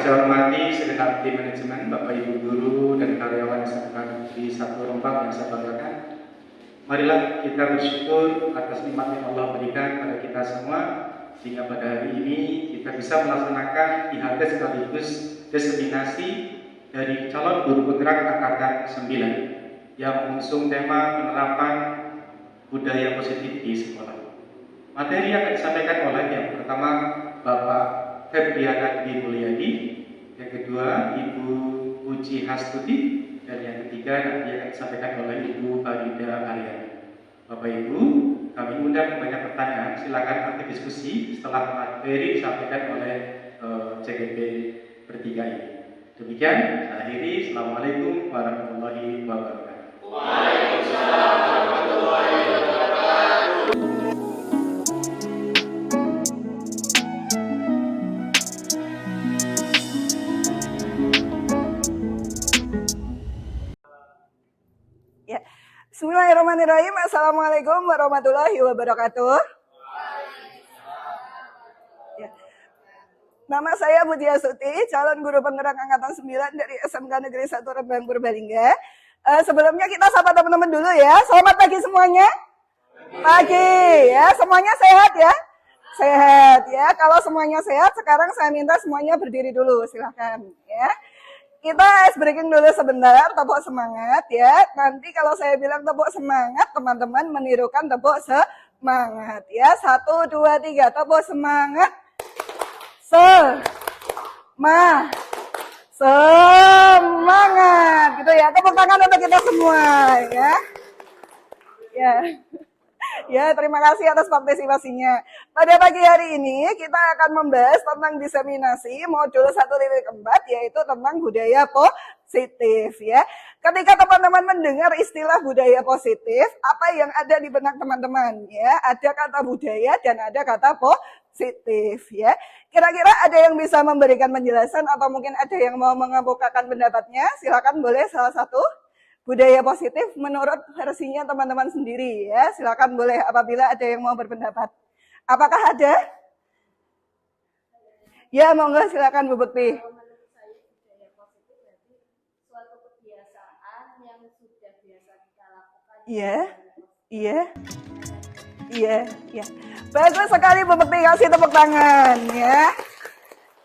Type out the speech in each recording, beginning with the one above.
saya hormati segenap tim manajemen, Bapak Ibu guru dan karyawan SMK di Satu Rembang yang saya banggakan. Marilah kita bersyukur atas nikmat yang Allah berikan pada kita semua, sehingga pada hari ini kita bisa melaksanakan IHT sekaligus diseminasi dari calon guru penggerak angkatan 9 yang mengusung tema penerapan budaya positif di sekolah. Materi yang akan disampaikan oleh yang pertama Bapak Febriana Dwi Mulyadi, yang kedua Ibu Puji Hastuti, dan yang ketiga nanti akan disampaikan oleh Ibu Farida Aryani. Bapak Ibu, kami undang banyak pertanyaan, silakan aktif diskusi setelah materi disampaikan oleh CGP bertiga ini. Demikian, saya akhiri. Assalamualaikum warahmatullahi wabarakatuh. Waalaikumsalam warahmatullahi wabarakatuh. Bismillahirrahmanirrahim. Assalamualaikum warahmatullahi wabarakatuh. Ya. Nama saya Puji Hastuti, calon guru penggerak angkatan 9 dari SMK Negeri 1 Rembang Purbalingga. Sebelumnya kita sapa teman-teman dulu ya. Selamat pagi semuanya. Pagi ya, semuanya sehat ya. Sehat ya. Kalau semuanya sehat, sekarang saya minta semuanya berdiri dulu, silahkan ya. Kita ice breaking dulu sebentar, tepuk semangat ya. Nanti kalau saya bilang tepuk semangat, teman-teman menirukan tepuk semangat ya. 1, 2, 3, tepuk semangat. Semangat gitu ya. Tepuk tangan untuk kita semua ya. Ya. Ya, terima kasih atas partisipasinya. Pada pagi hari ini kita akan membahas tentang diseminasi modul 1.4, yaitu tentang budaya positif ya. Ketika teman-teman mendengar istilah budaya positif, apa yang ada di benak teman-teman ya? Ada kata budaya dan ada kata positif ya. Kira-kira ada yang bisa memberikan penjelasan atau mungkin ada yang mau mengemukakan pendapatnya? Silakan, boleh salah satu. Budaya positif menurut versinya teman-teman sendiri ya. Silakan boleh apabila ada yang mau berpendapat. Apakah ada? Ya, monggo silakan Bu Bekti. Menurut saya budaya positif berarti suatu kebiasaan yang sudah biasa kita lakukan. Iya. Bagus sekali Bu Bekti, kasih tepuk tangan ya.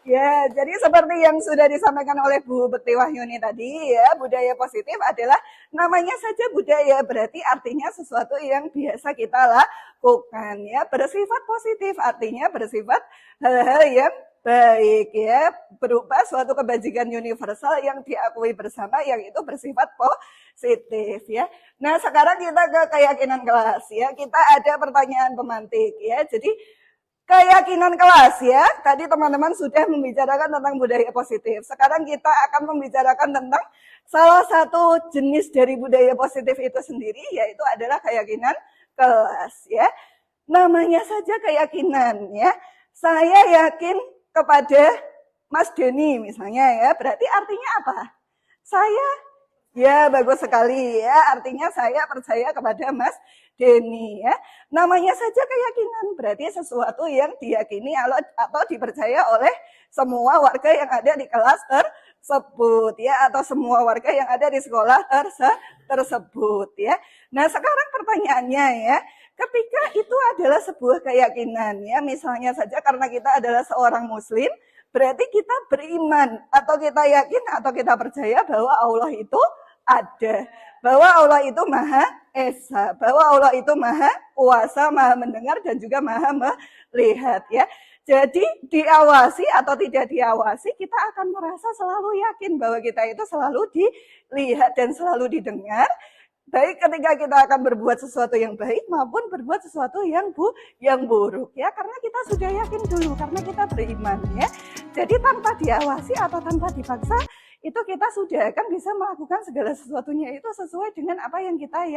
Ya, jadi seperti yang sudah disampaikan oleh Bu Bekti Wahyuni tadi ya, budaya positif adalah namanya saja budaya, berarti artinya sesuatu yang biasa kita lakukan ya. Bersifat positif artinya bersifat hal-hal yang baik ya, berupa suatu kebajikan universal yang diakui bersama, yang itu bersifat positif ya. Nah, sekarang kita ke keyakinan kelas ya. Kita ada pertanyaan pemantik ya. Jadi keyakinan kelas ya, tadi teman-teman sudah membicarakan tentang budaya positif. Sekarang kita akan membicarakan tentang salah satu jenis dari budaya positif itu sendiri, yaitu adalah keyakinan kelas ya. Namanya saja keyakinan ya. Saya yakin kepada Mas Denny misalnya ya, berarti artinya apa? Ya, bagus sekali ya, artinya saya percaya kepada Mas Denny ya. Namanya saja keyakinan, berarti sesuatu yang diyakini atau dipercaya oleh semua warga yang ada di kelas tersebut ya, atau semua warga yang ada di sekolah tersebut ya. Nah, sekarang pertanyaannya ya, ketika itu adalah sebuah keyakinan ya, misalnya saja karena kita adalah seorang muslim, berarti kita beriman atau kita yakin atau kita percaya bahwa Allah itu ada, bahwa Allah itu Maha Esa, bahwa Allah itu Maha Kuasa, Maha mendengar dan juga Maha melihat ya. Jadi diawasi atau tidak diawasi, kita akan merasa selalu yakin bahwa kita itu selalu dilihat dan selalu didengar. Baik ketika kita akan berbuat sesuatu yang baik maupun berbuat sesuatu yang buruk ya, karena kita sudah yakin dulu, karena kita beriman ya. Jadi tanpa diawasi atau tanpa dipaksa, itu kita sudah akan bisa melakukan segala sesuatunya itu sesuai dengan apa yang kita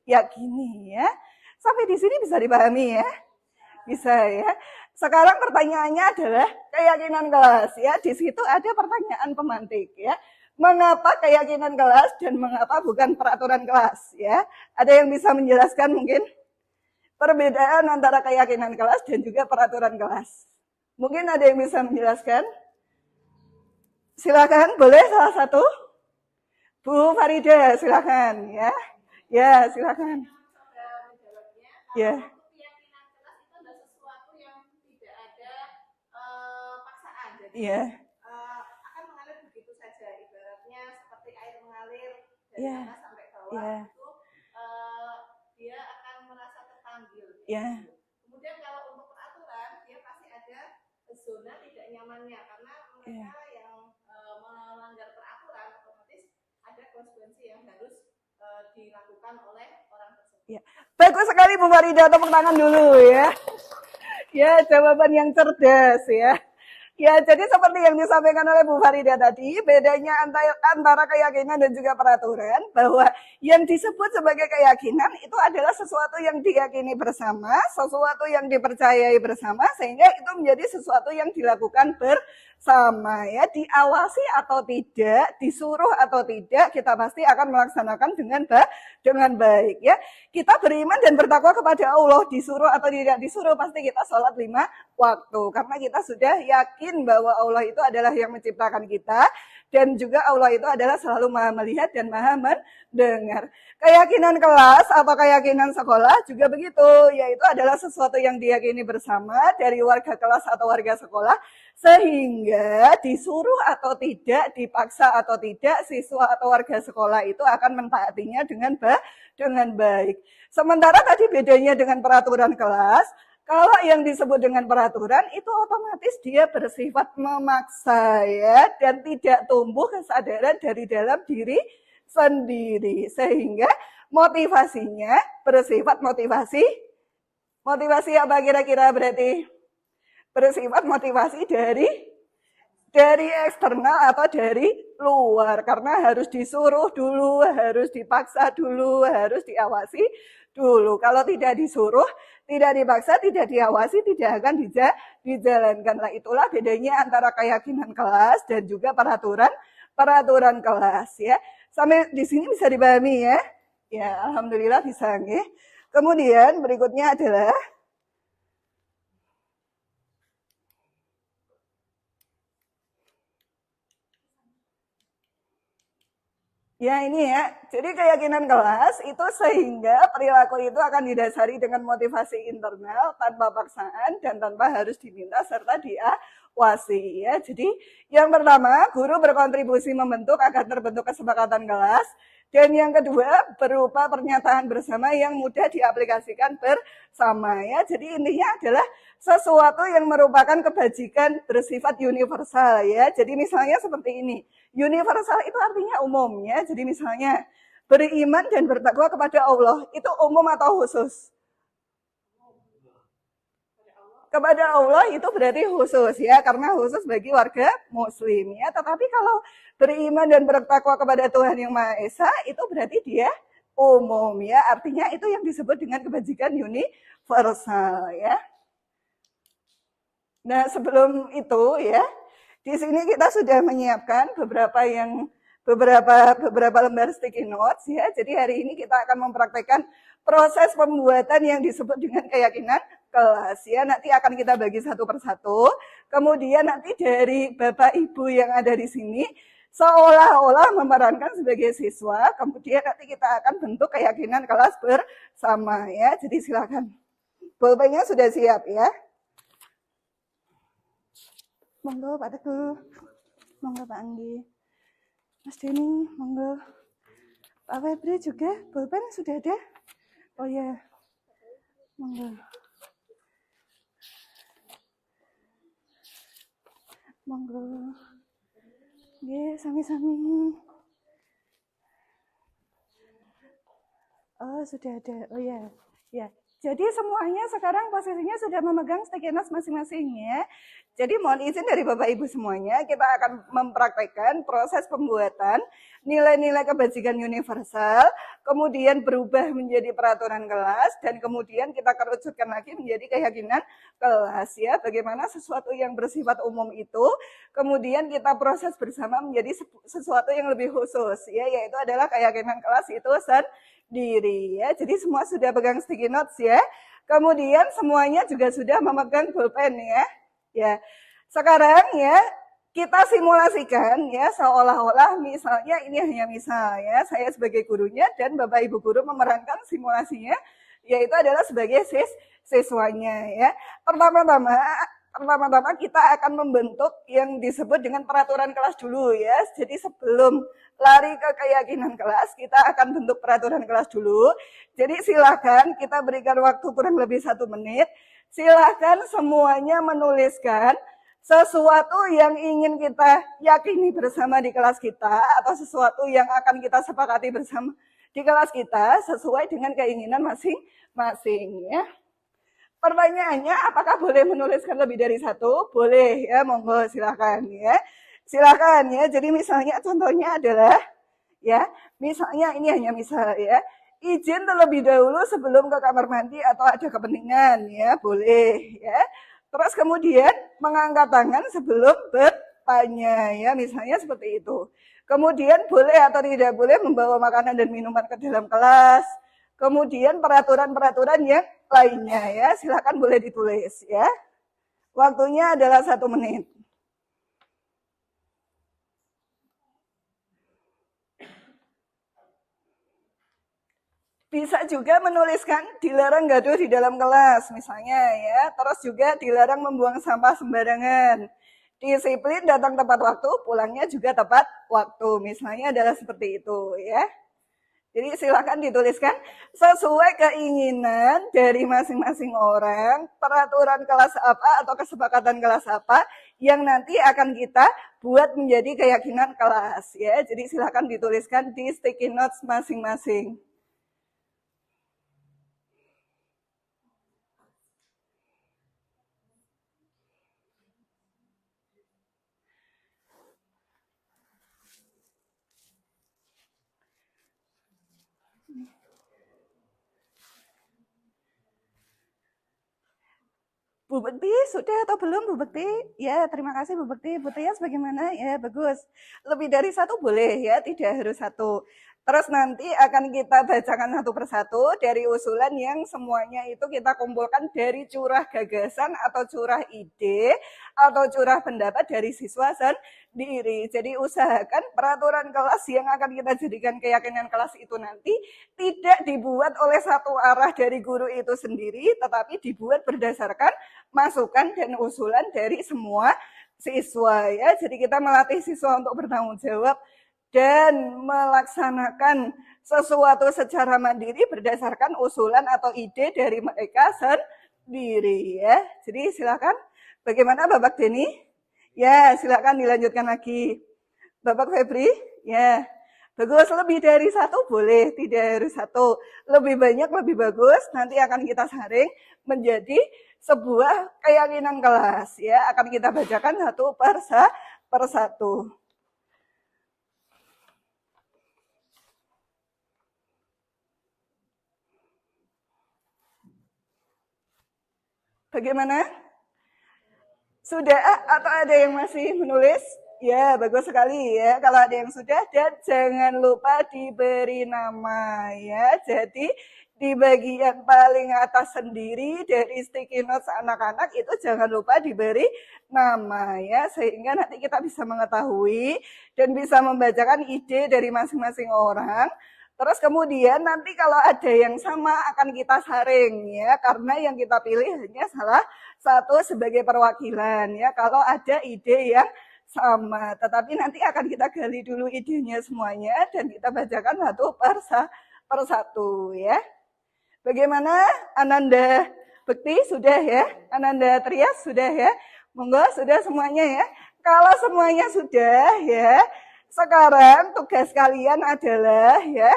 yakini ya. Sampai di sini bisa dipahami ya? Bisa ya. Sekarang pertanyaannya adalah keyakinan kelas ya. Di situ ada pertanyaan pemantik ya. Mengapa keyakinan kelas dan mengapa bukan peraturan kelas ya? Ada yang bisa menjelaskan mungkin perbedaan antara keyakinan kelas dan juga peraturan kelas? Mungkin ada yang bisa menjelaskan? Silakan, boleh salah satu? Bu Farida, silakan ya. Ya, silakan. Ya. Keyakinan kelas itu adalah sesuatu yang tidak ada paksaan. Jadi Iya. akan mengalir begitu saja. Ibaratnya seperti air mengalir dari Iya. atas sampai bawah Iya. itu dia akan merasa terpanggil. Iya. Kemudian kalau untuk peraturan dia pasti ada zona tidak nyamannya karena mereka yang melanggar peraturan otomatis ada konsekuensi yang harus dilakukan oleh orang tersebut. Ya. Bagus sekali Bu Farida, tepuk tangan dulu ya. Ya, jawaban yang cerdas ya. Ya, jadi seperti yang disampaikan oleh Bu Farida tadi, bedanya antara keyakinan dan juga peraturan, bahwa yang disebut sebagai keyakinan itu adalah sesuatu yang diyakini bersama, sesuatu yang dipercayai bersama, sehingga itu menjadi sesuatu yang dilakukan bersama ya, diawasi atau tidak, disuruh atau tidak, kita pasti akan melaksanakan dengan baik ya. Kita beriman dan bertakwa kepada Allah, disuruh atau tidak disuruh, pasti kita sholat 5 waktu, karena kita sudah yakin bahwa Allah itu adalah yang menciptakan kita, dan juga Allah itu adalah selalu maha melihat dan maha mendengar. Keyakinan kelas atau keyakinan sekolah juga begitu, yaitu adalah sesuatu yang diyakini bersama dari warga kelas atau warga sekolah, sehingga disuruh atau tidak, dipaksa atau tidak, siswa atau warga sekolah itu akan mentaatinya dengan baik. Sementara tadi bedanya dengan peraturan kelas, kalau yang disebut dengan peraturan itu otomatis dia bersifat memaksa ya, dan tidak tumbuh kesadaran dari dalam diri sendiri, sehingga motivasinya bersifat motivasi apa kira-kira berarti? Bersifat motivasi dari eksternal atau dari luar, karena harus disuruh dulu, harus dipaksa dulu, harus diawasi dulu. Kalau tidak disuruh, tidak dipaksa, tidak diawasi, tidak akan dijalankan. Nah, itulah bedanya antara keyakinan kelas dan juga peraturan kelas ya. Sampai di sini bisa dipahami ya? Ya, alhamdulillah bisa nggih. Kemudian berikutnya adalah ya ini ya, jadi keyakinan kelas itu sehingga perilaku itu akan didasari dengan motivasi internal tanpa paksaan dan tanpa harus diminta serta diawasi ya. Jadi yang pertama, guru berkontribusi membentuk agar terbentuk kesepakatan kelas, dan yang kedua berupa pernyataan bersama yang mudah diaplikasikan bersama ya. Jadi intinya adalah sesuatu yang merupakan kebajikan bersifat universal ya. Jadi misalnya seperti ini. Universal itu artinya umum ya. Jadi misalnya beriman dan bertakwa kepada Allah itu umum atau khusus? Kepada Allah itu berarti khusus ya, karena khusus bagi warga muslim ya. Tetapi kalau beriman dan bertakwa kepada Tuhan yang Maha Esa itu berarti dia umum ya. Artinya itu yang disebut dengan kebajikan universal ya. Nah, sebelum itu ya, di sini kita sudah menyiapkan beberapa lembar sticky notes ya. Jadi hari ini kita akan mempraktekkan proses pembuatan yang disebut dengan keyakinan kelas ya. Nanti akan kita bagi satu persatu. Kemudian nanti dari Bapak Ibu yang ada di sini seolah-olah memerankan sebagai siswa. Kemudian nanti kita akan bentuk keyakinan kelas bersama ya. Jadi silakan. Pulpennya sudah siap ya. Monggo Pak Teguh, monggo Pak Anggi, Mas Denny, monggo, Pak Febri juga, pulpen sudah ada? Oh ya, monggo, monggo, ya sami-sami. Oh sudah ada, oh ya, ya. Jadi semuanya sekarang posisinya sudah memegang sticky notes masing-masing ya. Jadi mohon izin dari Bapak Ibu semuanya, kita akan mempraktekkan proses pembuatan nilai-nilai kebajikan universal, kemudian berubah menjadi peraturan kelas, dan kemudian kita kerucutkan lagi menjadi keyakinan kelas ya. Bagaimana sesuatu yang bersifat umum itu, kemudian kita proses bersama menjadi sesuatu yang lebih khusus ya, yaitu adalah keyakinan kelas itu sendiri ya. Jadi semua sudah pegang sticky notes ya. Kemudian semuanya juga sudah memegang pulpen ya. Ya. Sekarang ya, kita simulasikan ya seolah-olah misalnya ini hanya misal ya, saya sebagai gurunya dan Bapak Ibu guru memerankan simulasinya, yaitu adalah sebagai siswanya ya. Pertama-tama kita akan membentuk yang disebut dengan peraturan kelas dulu ya. Jadi sebelum lari ke keyakinan kelas, kita akan bentuk peraturan kelas dulu. Jadi silakan kita berikan waktu kurang lebih 1 menit. Silakan semuanya menuliskan sesuatu yang ingin kita yakini bersama di kelas kita atau sesuatu yang akan kita sepakati bersama di kelas kita sesuai dengan keinginan masing-masing ya. Pertanyaannya, apakah boleh menuliskan lebih dari 1? Boleh ya, monggo silakan ya. Silakan ya. Jadi misalnya contohnya adalah ya, misalnya ini hanya misal ya. Izin terlebih dahulu sebelum ke kamar mandi atau ada kepentingan ya, boleh ya. Terus kemudian mengangkat tangan sebelum bertanya ya, misalnya seperti itu. Kemudian boleh atau tidak boleh membawa makanan dan minuman ke dalam kelas. Kemudian peraturan-peraturan yang lainnya ya, silakan boleh ditulis ya. Waktunya adalah 1 menit. Bisa juga menuliskan dilarang gaduh di dalam kelas misalnya ya. Terus juga dilarang membuang sampah sembarangan. Disiplin datang tepat waktu, pulangnya juga tepat waktu. Misalnya adalah seperti itu ya. Jadi silakan dituliskan sesuai keinginan dari masing-masing orang, peraturan kelas apa atau kesepakatan kelas apa yang nanti akan kita buat menjadi keyakinan kelas ya. Jadi silakan dituliskan di sticky notes masing-masing. Bu Bekti, sudah atau belum Bu Bekti? Ya, terima kasih Bu Bekti. Bu Tias bagaimana? Ya, bagus. Lebih dari 1 boleh ya, tidak harus 1. Terus nanti akan kita bacakan satu persatu dari usulan yang semuanya itu kita kumpulkan dari curah gagasan atau curah ide atau curah pendapat dari siswa sendiri. Jadi usahakan peraturan kelas yang akan kita jadikan keyakinan kelas itu nanti tidak dibuat oleh satu arah dari guru itu sendiri, tetapi dibuat berdasarkan masukan dan usulan dari semua siswa ya. Jadi kita melatih siswa untuk bertanggung jawab dan melaksanakan sesuatu secara mandiri berdasarkan usulan atau ide dari mereka sendiri ya. Jadi silakan. Bagaimana Bapak Denny? Ya, silakan dilanjutkan lagi. Bapak Febri? Ya. Bagus, lebih dari 1 boleh, tidak harus 1. Lebih banyak lebih bagus. Nanti akan kita saring menjadi sebuah keyakinan kelas ya. Akan kita bacakan satu per satu. Bagaimana? Sudah atau ada yang masih menulis? Ya, bagus sekali ya. Kalau ada yang sudah, dan jangan lupa diberi nama ya. Jadi di bagian paling atas sendiri dari sticky notes anak-anak itu jangan lupa diberi nama ya. Sehingga nanti kita bisa mengetahui dan bisa membacakan ide dari masing-masing orang. Terus kemudian nanti kalau ada yang sama akan kita saring ya, karena yang kita pilih hanya salah satu sebagai perwakilan ya. Kalau ada ide yang sama, tetapi nanti akan kita gali dulu idenya semuanya dan kita bacakan satu per satu ya. Bagaimana Ananda Bekti sudah ya? Ananda Trias sudah ya? Monggo sudah semuanya ya. Kalau semuanya sudah ya, sekarang tugas kalian adalah ya,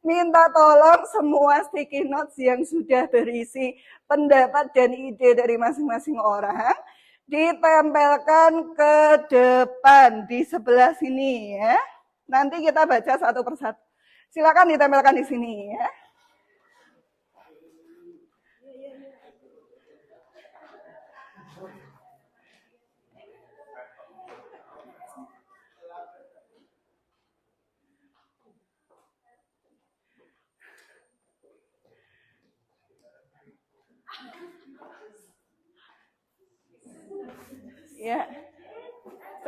minta tolong semua sticky notes yang sudah berisi pendapat dan ide dari masing-masing orang ditempelkan ke depan di sebelah sini ya. Nanti kita baca satu persatu. Silakan ditempelkan di sini ya. Ya.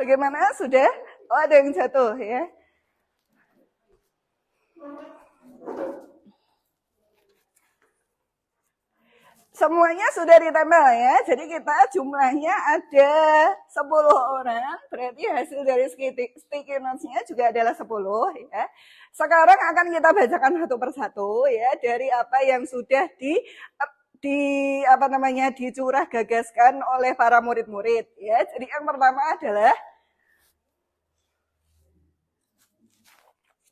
Bagaimana? Sudah? Oh, ada yang jatuh ya. Semuanya sudah ditempel ya. Jadi kita jumlahnya ada 10 orang. Berarti hasil dari sticky notes-nya juga adalah 10 ya. Sekarang akan kita bacakan satu persatu ya dari apa yang sudah dicurah gagaskan oleh para murid-murid ya. Jadi yang pertama adalah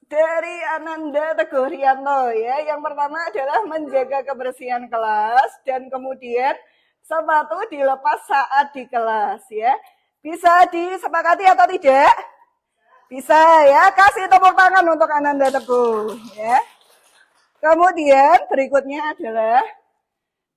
dari Ananda Teguh Rianto ya. Yang pertama adalah menjaga kebersihan kelas dan kemudian sepatu dilepas saat di kelas ya. Bisa disepakati atau tidak? Bisa ya. Kasih tepuk tangan untuk Ananda Teguh ya. Kemudian berikutnya adalah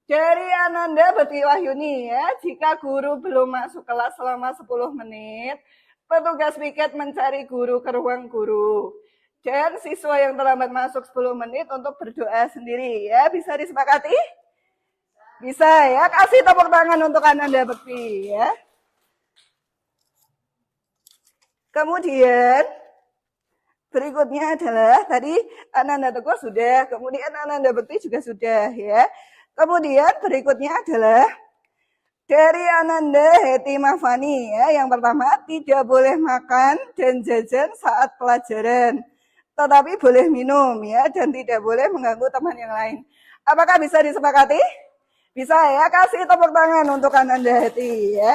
dari Ananda Beti Wahyuni ya. Jika guru belum masuk kelas selama 10 menit, petugas piket mencari guru ke ruang guru. Dan siswa yang terlambat masuk 10 menit untuk berdoa sendiri ya. Bisa disepakati? Bisa ya. Kasih tepuk tangan untuk Ananda Bekti ya. Kemudian berikutnya adalah tadi Ananda Teguh sudah, kemudian Ananda Bekti juga sudah ya. Kemudian berikutnya adalah dari Ananda Heti Mahfani ya. Yang pertama, tidak boleh makan dan jajan saat pelajaran, tetapi boleh minum ya, dan tidak boleh mengganggu teman yang lain. Apakah bisa disepakati? Bisa ya. Kasih tepuk tangan untuk Ananda Heti ya.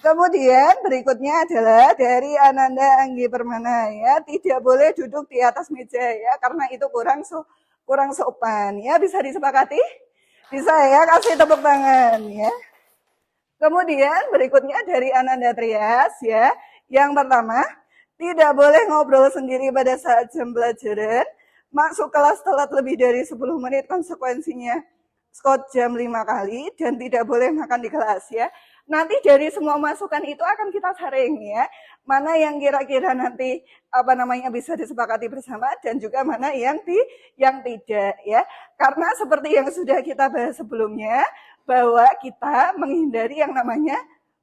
Kemudian berikutnya adalah dari Ananda Anggi Permana ya, tidak boleh duduk di atas meja ya, karena itu kurang sopan ya. Bisa disepakati? Bisa ya. Kasih tepuk tangan ya. Kemudian berikutnya dari Ananda Trias ya. Yang pertama, tidak boleh ngobrol sendiri pada saat jam pelajaran. Masuk kelas telat lebih dari 10 menit konsekuensinya skot jam 5 kali. Dan tidak boleh makan di kelas ya. Nanti dari semua masukan itu akan kita saring ya. Mana yang kira-kira nanti bisa disepakati bersama. Dan juga mana yang tidak ya. Karena seperti yang sudah kita bahas sebelumnya, bahwa kita menghindari yang namanya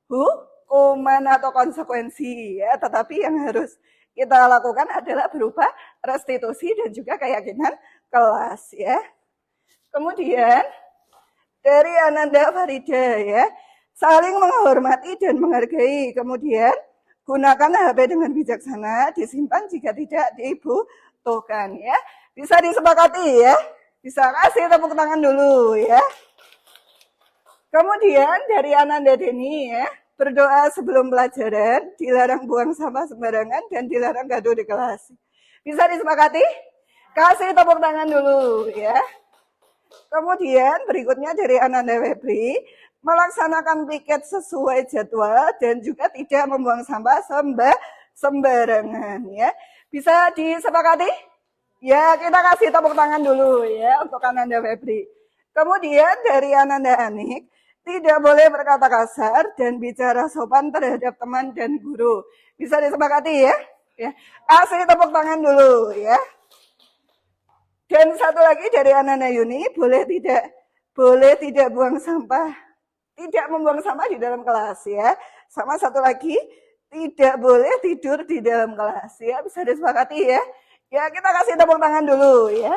hukuman atau konsekuensi ya, tetapi yang harus kita lakukan adalah berupa restitusi dan juga keyakinan kelas ya. Kemudian dari Ananda Farida ya, saling menghormati dan menghargai, kemudian gunakan HP dengan bijaksana, disimpan jika tidak dibutuhkan ya. Bisa disepakati ya. Bisa. Kasih tepuk tangan dulu ya. Kemudian dari Ananda Deni ya, berdoa sebelum pelajaran, dilarang buang sampah sembarangan, dan dilarang gaduh di kelas. Bisa disepakati? Kasih tepuk tangan dulu ya. Kemudian berikutnya dari Ananda Febri, melaksanakan piket sesuai jadwal dan juga tidak membuang sampah sembarangan ya. Bisa disepakati? Ya, kita kasih tepuk tangan dulu ya untuk Ananda Febri. Kemudian dari Ananda Anik, tidak boleh berkata kasar dan bicara sopan terhadap teman dan guru. Bisa disepakati ya? Ya. Kasih tepuk tangan dulu ya. Dan satu lagi dari Ananda Yuni, boleh tidak buang sampah, tidak membuang sampah di dalam kelas ya. Sama satu lagi, tidak boleh tidur di dalam kelas ya. Bisa disepakati ya? Ya, kita kasih tepuk tangan dulu ya.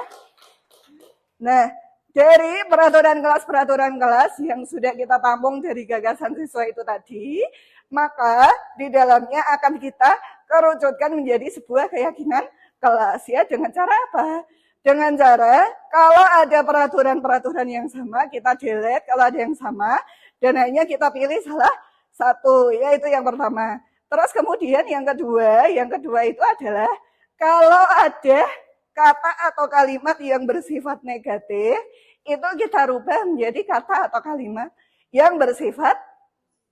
Nah, dari peraturan kelas yang sudah kita tampung dari gagasan siswa itu tadi, maka di dalamnya akan kita kerucutkan menjadi sebuah keyakinan kelas ya. Dengan cara apa? Dengan cara kalau ada peraturan-peraturan yang sama, kita delete kalau ada yang sama, dan hanya kita pilih salah satu, yaitu yang pertama. Terus kemudian yang kedua itu adalah kalau ada kata atau kalimat yang bersifat negatif, itu kita rubah menjadi kata atau kalimat yang bersifat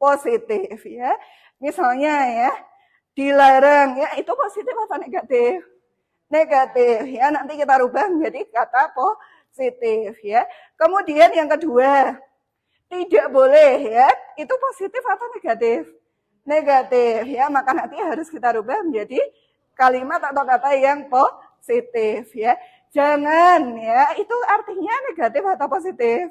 positif ya. Misalnya ya, dilarang ya, itu positif atau negatif? Negatif ya, nanti kita rubah menjadi kata positif ya. Kemudian yang kedua, tidak boleh ya, itu positif atau negatif? Negatif ya, maka nanti harus kita rubah menjadi kalimat atau kata yang positif ya. Jangan ya, itu artinya negatif atau positif?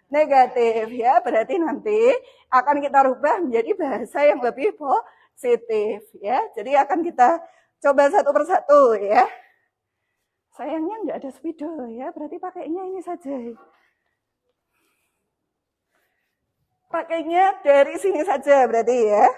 negatif ya. Berarti nanti akan kita rubah menjadi bahasa yang lebih positif ya. Jadi akan kita coba satu persatu ya. Sayangnya nggak ada spidol ya, berarti pakainya ini saja. Pakainya dari sini saja berarti ya.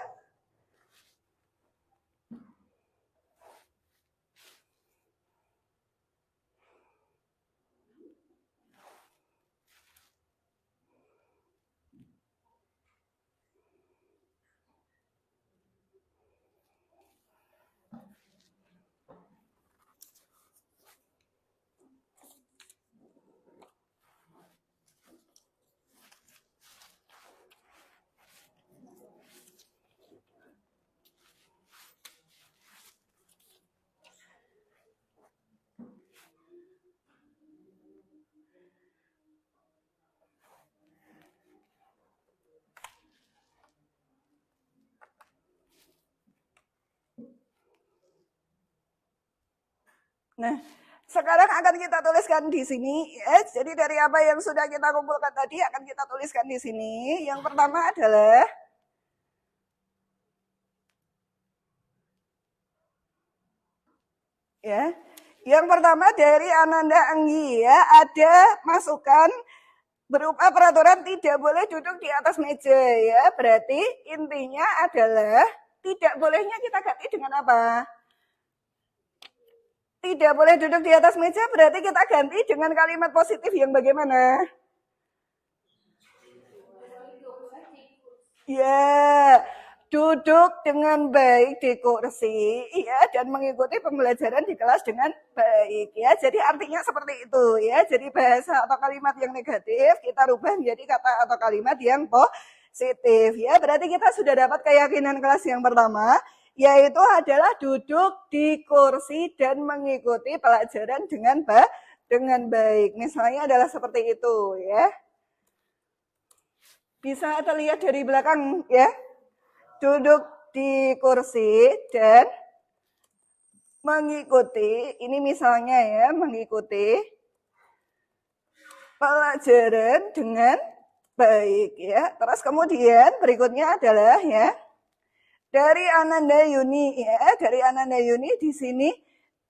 Nah, sekarang akan kita tuliskan di sini ya. Jadi dari apa yang sudah kita kumpulkan tadi akan kita tuliskan di sini. Yang pertama adalah ya. Yang pertama dari Ananda Anggi ya, ada masukan berupa peraturan tidak boleh duduk di atas meja ya. Berarti intinya adalah tidak bolehnya kita ganti dengan apa? Tidak boleh duduk di atas meja, berarti kita ganti dengan kalimat positif yang bagaimana? Ya, duduk dengan baik di kursi, ya, dan mengikuti pembelajaran di kelas dengan baik, ya. Jadi artinya seperti itu, ya. Jadi bahasa atau kalimat yang negatif kita rubah menjadi kata atau kalimat yang positif, ya. Berarti kita sudah dapat keyakinan kelas yang pertama, yaitu adalah duduk di kursi dan mengikuti pelajaran dengan baik. Misalnya adalah seperti itu, ya. Bisa terlihat dari belakang, ya. Duduk di kursi dan mengikuti, ini misalnya ya, mengikuti pelajaran dengan baik, ya. Terus kemudian berikutnya adalah ya, dari Ananda Yuni ya, dari Ananda Yuni di sini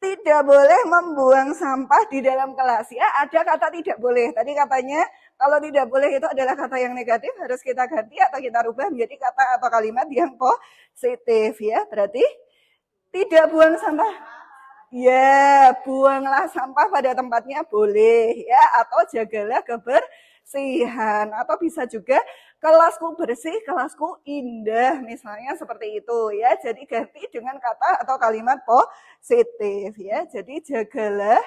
tidak boleh membuang sampah di dalam kelas ya. Ada kata tidak boleh. Tadi katanya kalau tidak boleh itu adalah kata yang negatif, harus kita ganti atau kita rubah menjadi kata atau kalimat yang positif ya. Berarti tidak buang sampah. Ya, buanglah sampah pada tempatnya boleh ya, atau jagalah kebersihan, atau bisa juga kelasku bersih, kelasku indah, misalnya seperti itu ya. Jadi ganti dengan kata atau kalimat positif ya. Jadi jagalah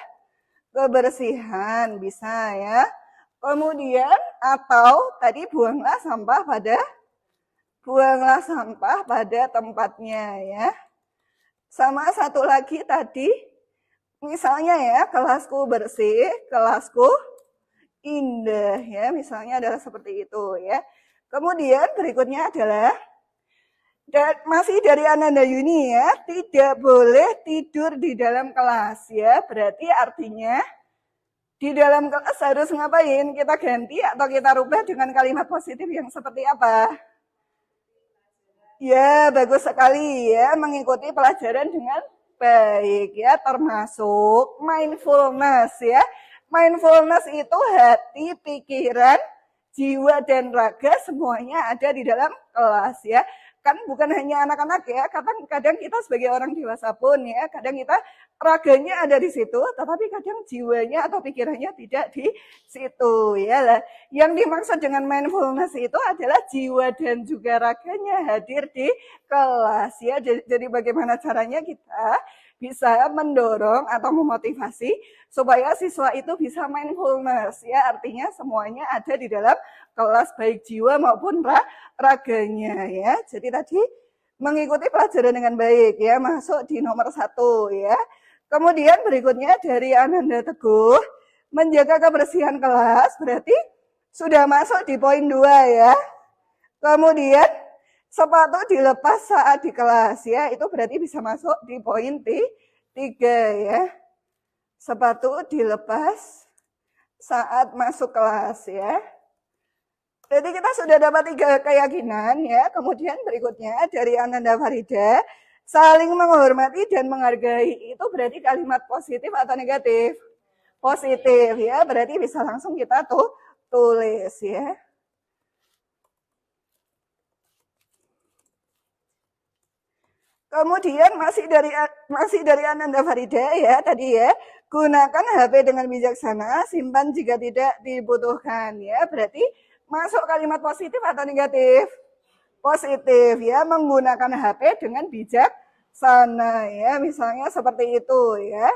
kebersihan bisa ya. Kemudian atau tadi buanglah sampah pada tempatnya ya. Sama satu lagi tadi misalnya ya, kelasku bersih, kelasku indah ya, misalnya adalah seperti itu ya. Kemudian berikutnya adalah masih dari Ananda Yuni ya, tidak boleh tidur di dalam kelas ya. Berarti artinya di dalam kelas harus ngapain? Kita ganti atau kita rubah dengan kalimat positif yang seperti apa? Ya, bagus sekali ya, mengikuti pelajaran dengan baik ya, termasuk mindfulness ya. Mindfulness itu hati, pikiran, jiwa dan raga semuanya ada di dalam kelas ya. Kan bukan hanya anak-anak ya, kadang kita sebagai orang dewasa pun ya, kadang kita raganya ada di situ, tetapi kadang jiwanya atau pikirannya tidak di situ ya lah. Yang dimaksud dengan mindfulness itu adalah jiwa dan juga raganya hadir di kelas ya. Jadi bagaimana caranya kita bisa mendorong atau memotivasi supaya siswa itu bisa mindfulness ya, artinya semuanya ada di dalam kelas baik jiwa maupun raganya ya. Jadi tadi mengikuti pelajaran dengan baik ya, masuk di nomor 1 ya. Kemudian berikutnya dari Ananda Teguh, menjaga kebersihan kelas, berarti sudah masuk di poin 2 ya. Kemudian sepatu dilepas saat di kelas ya, itu berarti bisa masuk di poin 3 ya. Sepatu dilepas saat masuk kelas ya. Jadi kita sudah dapat 3 keyakinan ya. Kemudian berikutnya dari Ananda Farida, saling menghormati dan menghargai itu berarti kalimat positif atau negatif? Positif ya. Berarti bisa langsung kita tulis ya. Kemudian masih dari Ananda Farida ya tadi ya. Gunakan HP dengan bijaksana, simpan jika tidak dibutuhkan ya. Berarti masuk kalimat positif atau negatif? Positif ya, menggunakan HP dengan bijaksana ya, misalnya seperti itu ya.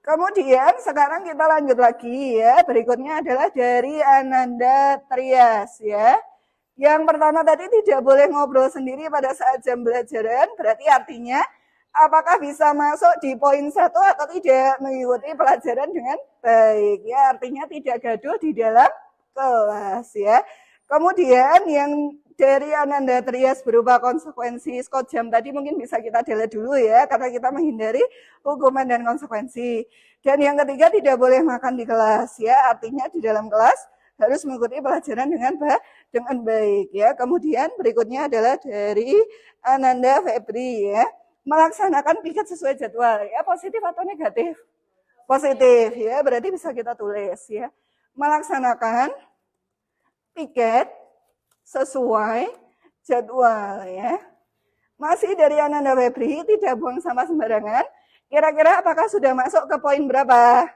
Kemudian sekarang kita lanjut lagi ya, berikutnya adalah dari Ananda Trias ya. Yang pertama tadi tidak boleh ngobrol sendiri pada saat jam pelajaran, berarti artinya apakah bisa masuk di poin 1 atau tidak mengikuti pelajaran dengan baik ya, artinya tidak gaduh di dalam kelas ya. Kemudian yang dari Ananda Trias berupa konsekuensi skot jam tadi mungkin bisa kita delete dulu ya, karena kita menghindari hukuman dan konsekuensi. Dan yang ketiga tidak boleh makan di kelas ya, artinya di dalam kelas harus mengikuti pelajaran dengan baik ya. Kemudian berikutnya adalah dari Ananda Febri ya. Melaksanakan piket sesuai jadwal ya, positif atau negatif? Positif ya, berarti bisa kita tulis ya. Melaksanakan piket sesuai jadwal ya. Masih dari Ananda Febri, tidak buang sampah sembarangan. Kira-kira apakah sudah masuk ke poin berapa?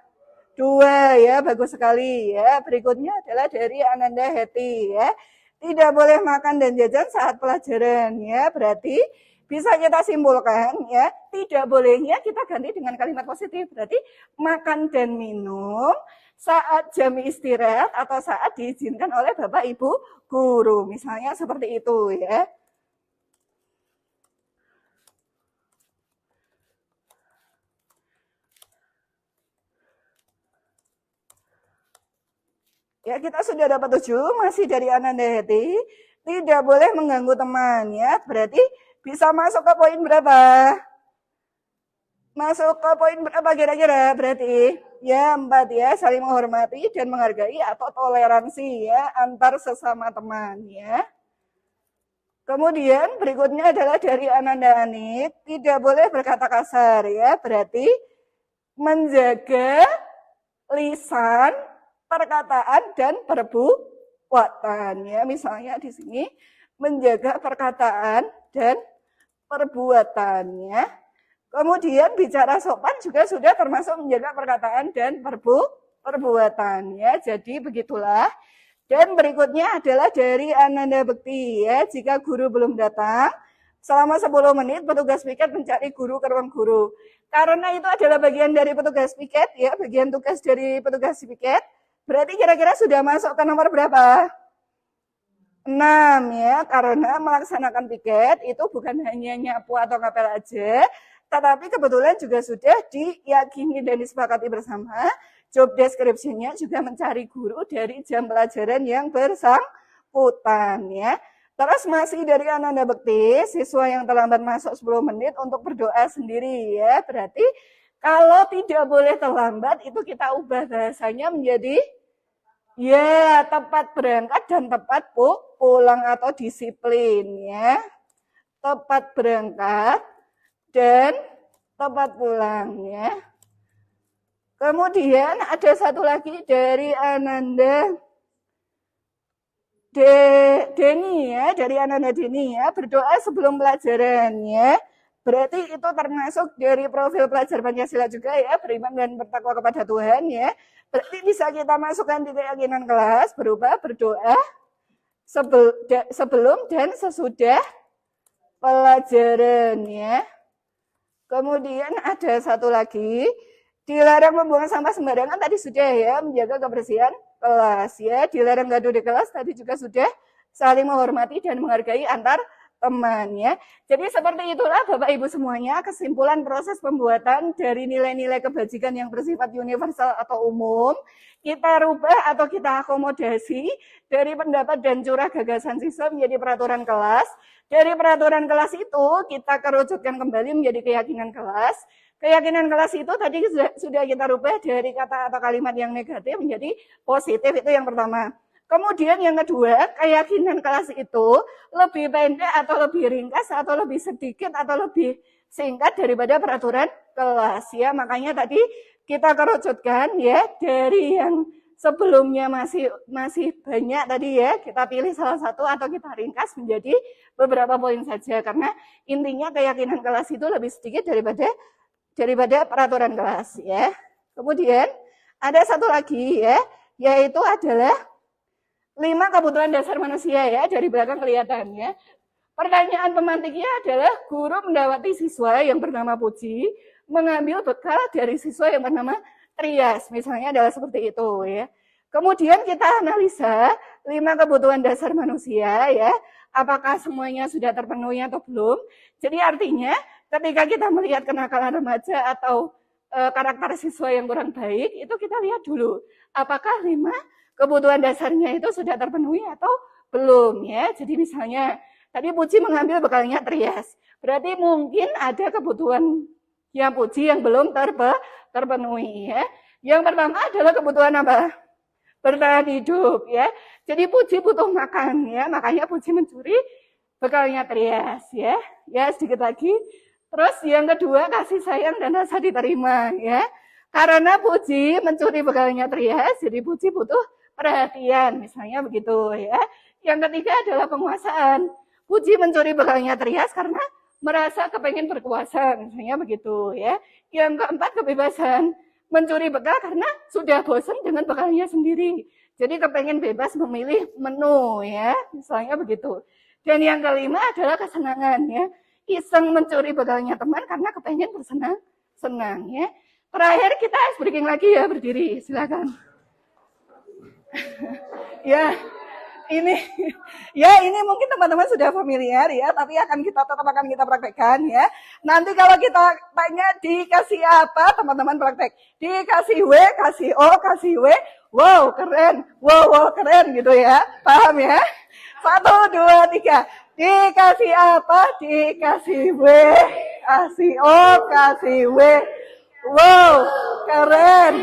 2 ya, bagus sekali ya. Berikutnya adalah dari Ananda Heti ya. Tidak boleh makan dan jajan saat pelajaran ya, berarti bisa kita simpulkan ya, tidak bolehnya kita ganti dengan kalimat positif. Berarti makan dan minum saat jam istirahat atau saat diizinkan oleh Bapak Ibu guru. Misalnya seperti itu ya. Ya, kita sudah dapat 7, masih dari Ananda Heti. Tidak boleh mengganggu teman ya, berarti bisa masuk ke poin berapa? Masuk ke poin berapa kira-kira? Berarti ya 4 ya, saling menghormati dan menghargai atau toleransi ya antar sesama teman ya. Kemudian berikutnya adalah dari Ananda Anit, tidak boleh berkata kasar ya, berarti menjaga lisan, perkataan dan perbuatan ya. Misalnya di sini menjaga perkataan dan perbuatannya. Kemudian bicara sopan juga sudah termasuk menjaga perkataan dan perbuatannya. Jadi begitulah. Dan berikutnya adalah dari Ananda Bekti ya. Jika guru belum datang, selama 10 menit petugas piket mencari guru ke ruang guru. Karena itu adalah bagian dari petugas piket ya, bagian tugas dari petugas piket. Berarti kira-kira sudah masuk ke nomor berapa? 6 ya, karena melaksanakan piket itu bukan hanya nyapu atau ngapel aja, tetapi kebetulan juga sudah diyakini dan disepakati bersama. Job description-nya juga mencari guru dari jam pelajaran yang bersangkutan ya. Terus masih dari Ananda Bekti, siswa yang terlambat masuk 10 menit untuk berdoa sendiri ya. Berarti kalau tidak boleh terlambat itu kita ubah bahasanya menjadi ya tepat berangkat dan tepat pulang atau disiplin ya. Tepat berangkat dan tepat pulang ya. Kemudian ada satu lagi dari Ananda Deni ya, dari Ananda Deni ya, berdoa sebelum pelajaran ya. Berarti itu termasuk dari profil pelajar Pancasila juga ya, beriman dan bertakwa kepada Tuhan ya. Berarti bisa kita masukkan di keyakinan kelas berupa berdoa sebelum dan sesudah pelajaran ya. Kemudian ada satu lagi, dilarang membuang sampah sembarangan tadi sudah ya, menjaga kebersihan kelas ya. Dilarang gaduh di kelas tadi juga sudah, saling menghormati dan menghargai antar teman ya. Jadi seperti itulah Bapak Ibu semuanya kesimpulan proses pembuatan dari nilai-nilai kebajikan yang bersifat universal atau umum. Kita rubah atau kita akomodasi dari pendapat dan curah gagasan siswa menjadi peraturan kelas. Dari peraturan kelas itu kita kerucutkan kembali menjadi keyakinan kelas. Keyakinan kelas itu tadi sudah kita rubah dari kata atau kalimat yang negatif menjadi positif, itu yang pertama. Kemudian yang kedua, keyakinan kelas itu lebih pendek atau lebih ringkas atau lebih sedikit atau lebih singkat daripada peraturan kelas ya. Makanya tadi kita kerucutkan ya dari yang sebelumnya masih banyak tadi ya, kita pilih salah satu atau kita ringkas menjadi beberapa poin saja karena intinya keyakinan kelas itu lebih sedikit daripada peraturan kelas ya. Kemudian ada satu lagi ya, yaitu adalah 5 kebutuhan dasar manusia ya, dari belakang kelihatan ya. Pertanyaan pemantiknya adalah guru mendapati siswa yang bernama Puji mengambil bekal dari siswa yang bernama Trias, misalnya adalah seperti itu ya. Kemudian kita analisa 5 kebutuhan dasar manusia ya, apakah semuanya sudah terpenuhi atau belum. Jadi artinya ketika kita melihat kenakalan remaja atau karakter siswa yang kurang baik, itu kita lihat dulu apakah 5 kebutuhan dasarnya itu sudah terpenuhi atau belum ya. Jadi misalnya tadi Puji mengambil bekalnya Trias, berarti mungkin ada kebutuhan yang Puji yang belum terpenuhi ya. Yang pertama adalah kebutuhan apa? Bertahan hidup ya. Jadi Puji butuh makan ya, makanya Puji mencuri bekalnya Trias ya. Ya sedikit lagi. Terus yang kedua kasih sayang dan rasa diterima ya. Karena Puji mencuri bekalnya Trias, jadi Puji butuh perhatian, misalnya begitu ya. Yang ketiga adalah penguasaan. Puji mencuri bekalnya Trias karena merasa kepengen berkuasa, misalnya begitu ya. Yang keempat kebebasan. Mencuri bekal karena sudah bosan dengan bekalnya sendiri. Jadi kepengen bebas memilih menu ya, misalnya begitu. Dan yang kelima adalah kesenangan ya. Iseng mencuri bekalnya teman karena kepengen bersenang-senang ya. Terakhir kita ice breaking lagi ya, berdiri silakan. Ya, ini mungkin teman-teman sudah familiar ya, tapi akan kita praktekkan ya. Nanti kalau kita tanya dikasih apa, teman-teman praktek. Dikasih W, kasih O, kasih W. Wow, keren. Wow, keren gitu ya. Paham ya? 1, 2, 3. Dikasih apa? Dikasih W. Kasih O, kasih W. Wow, keren.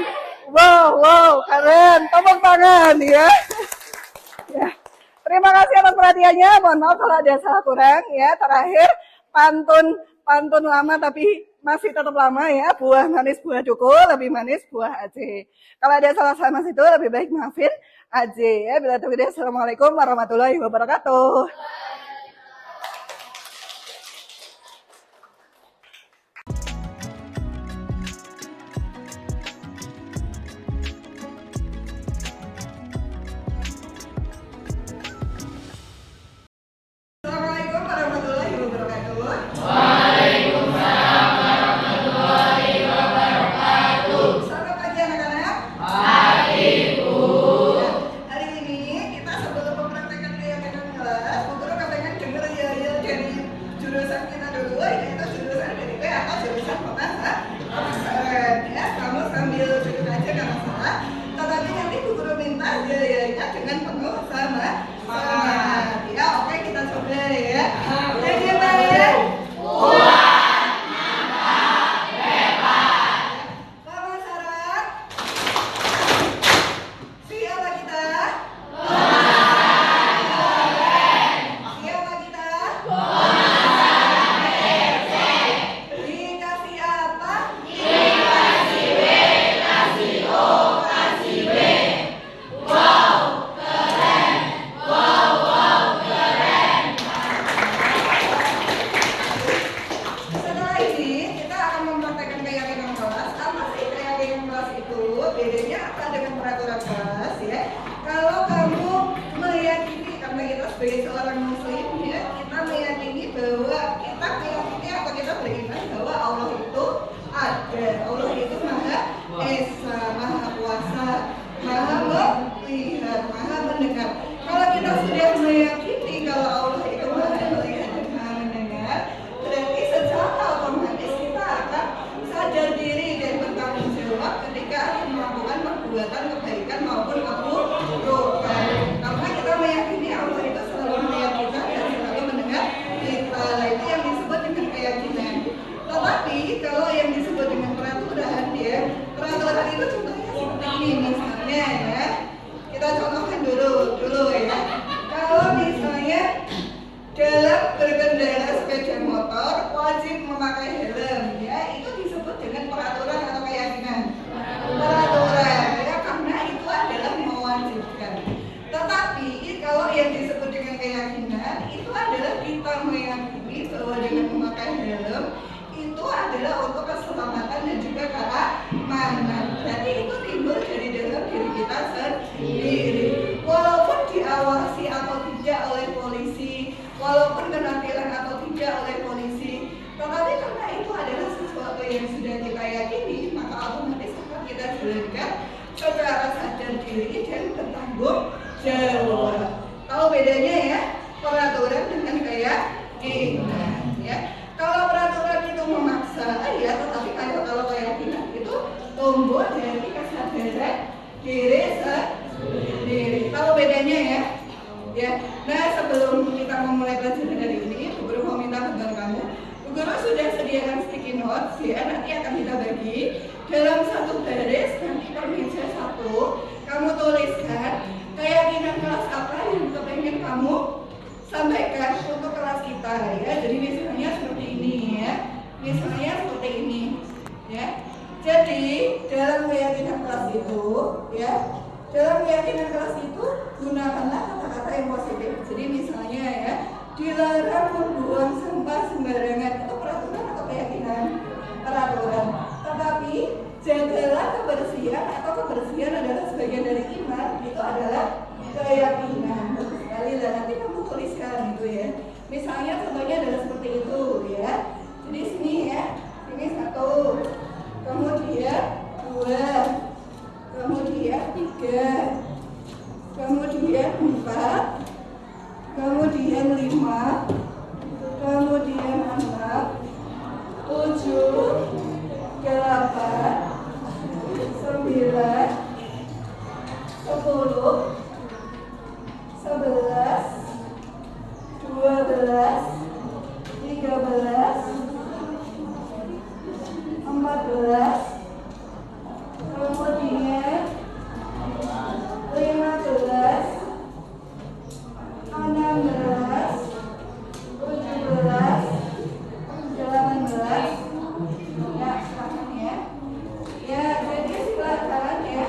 Wow, keren. Tepuk tangan ya. Ya. Terima kasih atas perhatiannya. Mohon maaf kalau ada salah kurang ya. Terakhir pantun lama tapi masih tetap lama ya. Buah manis buah duku, lebih manis buah aje. Kalau ada salah mas itu lebih baik maafin aje ya. Bila taufiq, assalamualaikum warahmatullahi wabarakatuh. Oh berkendara sepeda motor wajib memakai helm, ya. Itu disebut dengan peraturan atau keyakinan. Peraturan, ya, karena itu adalah mewajibkan. Tetapi kalau yang disebut dengan keyakinan itu adalah kita meyakini bahwa dengan memakai helm itu adalah untuk keselamatan dan juga keamanan. Berarti itu timbul dari dalam diri kita sendiri. Walaupun diawasi atau tidak oleh polisi, walaupun kena tilang atau tidak oleh polisi, tetapi karena itu adalah sesuatu yang sudah kita yakini, maka otomatis akan kita jalankan secara sadar diri dan bertanggung jawab. Tahu bedanya ya, peraturan dengan keyakinan, ya. Kalau peraturan itu memaksa, ya, tetapi kalau keyakinan itu tumbuh dari kesadaran diri sendiri. Tahu bedanya ya? Ya. Nah, sebelum kita memulai pelajaran hari ini, Bu Guru mau minta bantuan kamu. Bu Guru sudah sediakan sticky notes, ya, nanti akan kita bagi dalam satu baris, nanti per meja satu. Kamu tuliskan keyakinan kelas apa yang kepengen kamu sampaikan untuk kelas kita, ya. Jadi misalnya seperti ini, ya. Misalnya seperti ini, ya. Jadi dalam keyakinan kelas itu, ya. Dalam keyakinan kelas itu gunakanlah kata-kata yang positif. Jadi misalnya, ya, dilarang membuang sampah sembarangan. Itu peraturan atau keyakinan? Peraturan. Tetapi jagalah kebersihan atau kebersihan adalah sebagian dari iman. Itu adalah keyakinan. Bagus sekali lah, nanti kamu tuliskan gitu, ya. Misalnya contohnya adalah seperti itu, ya. Jadi sini, ya, ini 1, kemudian 2, kemudian 3, kemudian 4, kemudian 5, kemudian 6, 7, 8, 9, 10, 11, 12, 13, 14, kemudian 15, 16, 17, 18. Ya, silakan ya. Ya, jadi silakan ya.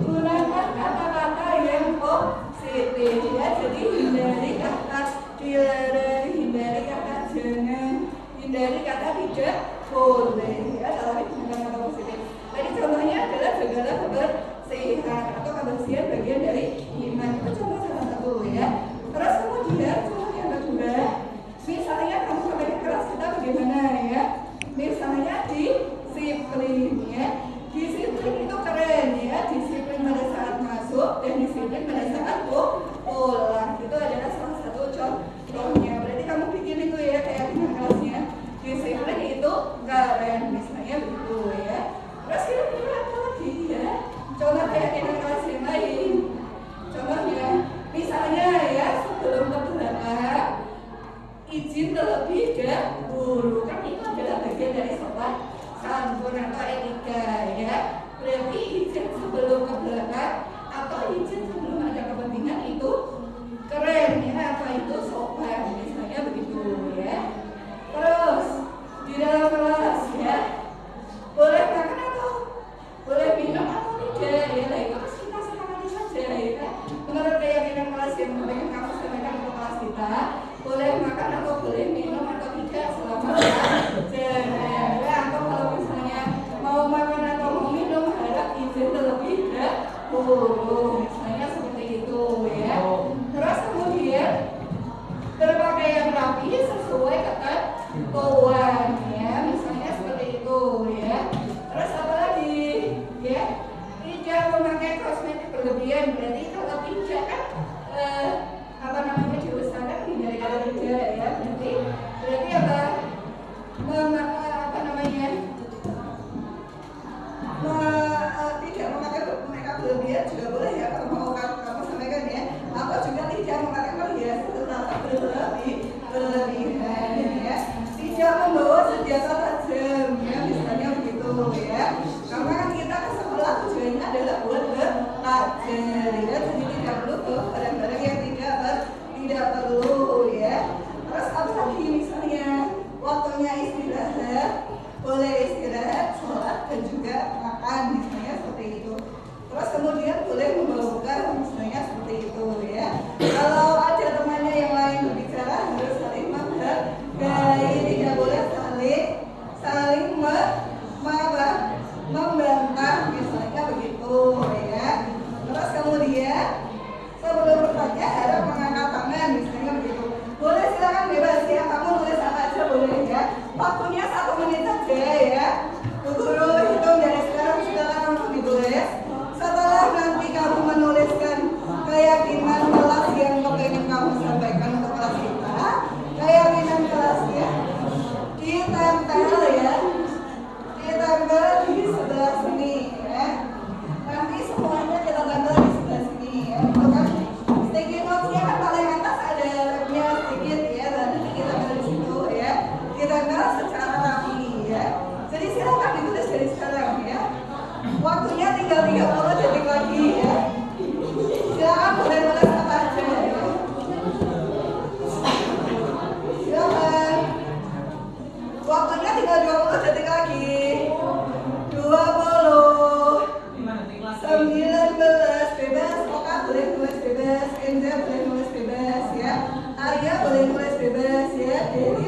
Gunakan kata-kata yang positif, ya. Jadi hindari kata dilarang, hindari kata jangan, hindari kata tidak boleh, ya. Tapi gunakan kata positif. Tadi contohnya adalah jagalah kebersihan atau kebersihan bagian dari iman. Itu contoh salah satu, ya. Terus kemudian contoh yang kedua, misalnya kamu sampai ke kelas kita bagaimana, ya? Misalnya disiplin, ya. Disiplin itu keren, ya. Disiplin pada saat masuk dan disiplin pada saat pulang. Itu adalah salah satu contohnya. Berarti kamu bikin itu, ya, kayak dengan kelasnya. Disiplin itu keren, misalnya begitu, ya. Terus kira-kira apa lagi, ya? Contoh keyakinan kelas yang lain. Contohnya, misalnya, ya, sebelum ke belakang izin terlebih dahulu. Kan itu adalah bagian dari sopan santun atau etika, ya. Berarti izin sebelum ke belakang atau izin sebelum ada kepentingan itu keren, ya, atau itu sopan, misalnya begitu, ya. Terus di dalam kelas, ya, boleh makan atau boleh minum atau tidak, ya. Nah, itu harus kita sepakati saja, ya, kan? Menurut keyakinan kelas yang pengen kamu sampaikan ke kelas kita, boleh makan atau boleh minum atau tidak selama pelajaran, ya. Atau kalau misalnya mau makan atau mau minum harap izin terlebih dahulu, misalnya seperti itu, ya. Terus kemudian berpakaian rapi sesuai ketentuan, ya, misalnya seperti itu, ya. Terus apa lagi, ya, tidak memakai kosmetik berlebihan. Berarti kalau tidak kan apa namanya diusahakan hindari kata tidak, ya. Berarti apa? Apa namanya? Tidak memakai makeup berlebihan juga boleh, ya, kalau mau kamu sampaikan, ya. Atau juga tidak memakai perhiasan terlalu berlebihan, ya. Tidak membawa senjata tajam, ya, misalnya begitu, ya. Karena kan kita ke sekolah tujuannya adalah buat belajar, ya. Jadi tidak perlu barang-barang yang tidak perlu, ya. Terus apa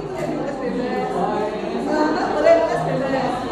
boleh nulis bebas. Selamat boleh nulis bebas.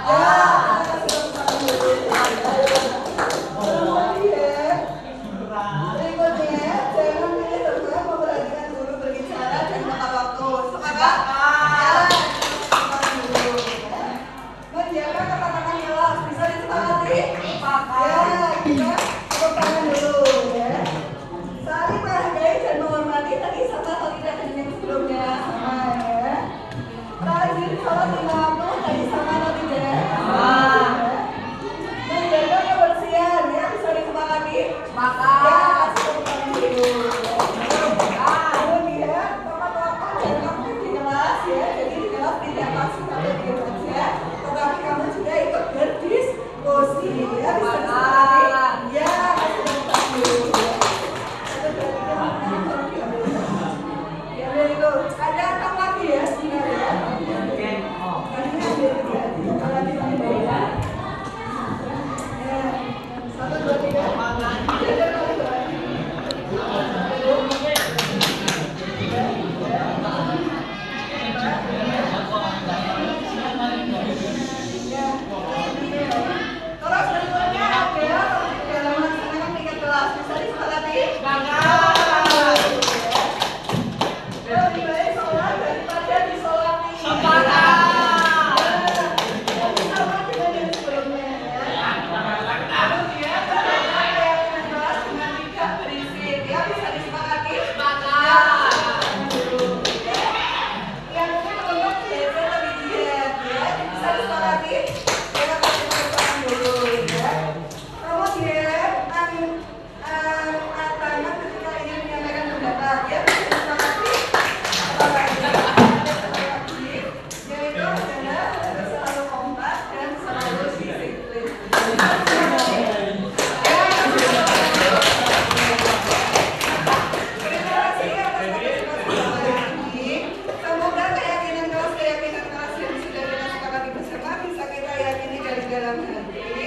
啊。Semoga keyakinan kelas yang sudah kita sepakati bersama bisa kita yakini dari dalam hati,